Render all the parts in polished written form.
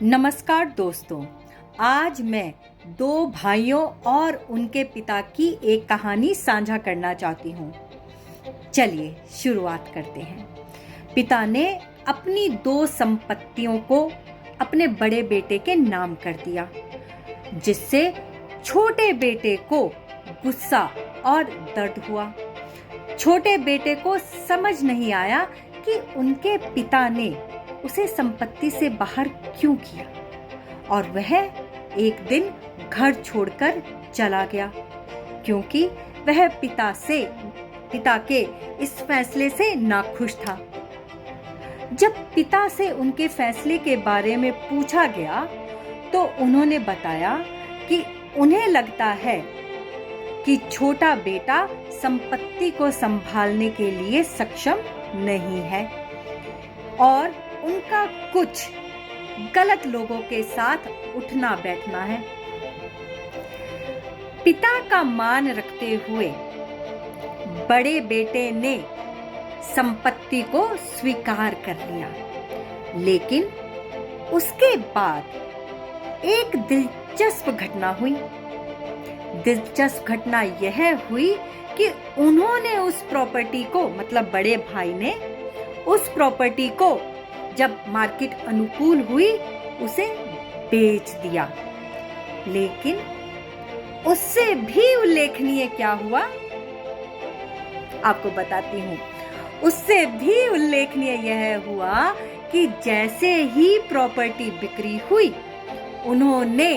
नमस्कार दोस्तों, आज मैं दो भाइयों और उनके पिता की एक कहानी साझा करना चाहती हूँ। चलिए शुरुआत करते हैं। पिता ने अपनी दो संपत्तियों को अपने बड़े बेटे के नाम कर दिया, जिससे छोटे बेटे को गुस्सा और दर्द हुआ। छोटे बेटे को समझ नहीं आया कि उनके पिता ने उसे संपत्ति से बाहर क्यों किया और वह एक दिन घर छोड़कर चला गया, क्योंकि वह पिता के इस फैसले से नाखुश था। जब पिता से उनके फैसले के बारे में पूछा गया तो उन्होंने बताया कि उन्हें लगता है कि छोटा बेटा संपत्ति को संभालने के लिए सक्षम नहीं है और उनका कुछ गलत लोगों के साथ उठना बैठना है। पिता का मान रखते हुए बड़े बेटे ने संपत्ति को स्वीकार कर लिया, लेकिन उसके बाद एक दिलचस्प घटना हुई। दिलचस्प घटना यह हुई कि उन्होंने उस प्रॉपर्टी को, मतलब बड़े भाई ने उस प्रॉपर्टी को जब मार्केट अनुकूल हुई उसे बेच दिया। लेकिन उससे भी उल्लेखनीय क्या हुआ, आपको बताती हूँ। उससे भी उल्लेखनीय यह हुआ कि जैसे ही प्रॉपर्टी बिक्री हुई, उन्होंने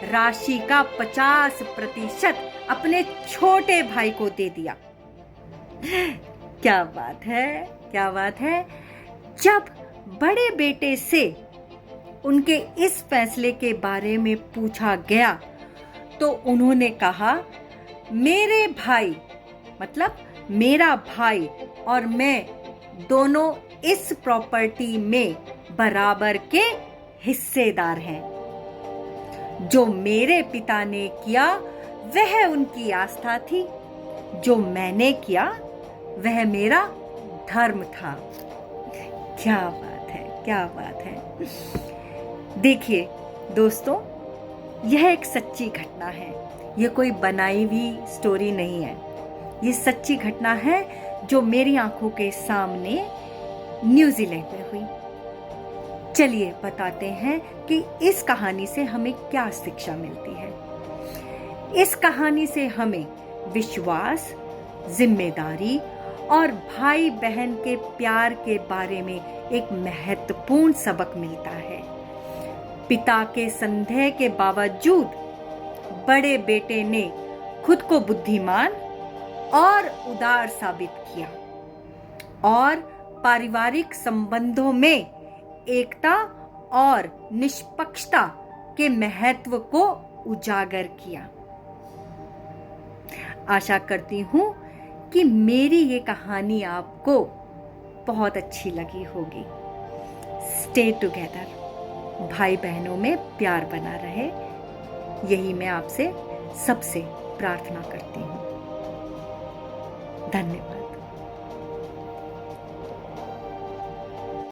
राशि का 50% अपने छोटे भाई को दे दिया। क्या बात है, क्या बात है। जब बड़े बेटे से उनके इस फैसले के बारे में पूछा गया तो उन्होंने कहा, मेरे भाई, मतलब मेरा भाई और मैं दोनों इस प्रॉपर्टी में बराबर के हिस्सेदार हैं। जो मेरे पिता ने किया वह उनकी आस्था थी, जो मैंने किया वह मेरा धर्म था। क्या बात है, क्या बात है। देखिए दोस्तों, यह एक सच्ची घटना है। यह कोई बनाई हुई स्टोरी नहीं है। यह सच्ची घटना है जो मेरी आंखों के सामने न्यूजीलैंड में हुई। चलिए बताते हैं कि इस कहानी से हमें क्या शिक्षा मिलती है। इस कहानी से हमें विश्वास, जिम्मेदारी और भाई बहन के प्यार के बारे में एक महत्वपूर्ण सबक मिलता है। पिता के संदेह के बावजूद बड़े बेटे ने खुद को बुद्धिमान और उदार साबित किया और पारिवारिक संबंधों में एकता और निष्पक्षता के महत्व को उजागर किया। आशा करती हूँ कि मेरी ये कहानी आपको बहुत अच्छी लगी होगी। स्टे टुगेदर, भाई बहनों में प्यार बना रहे, यही मैं आपसे सबसे प्रार्थना करती हूँ। धन्यवाद।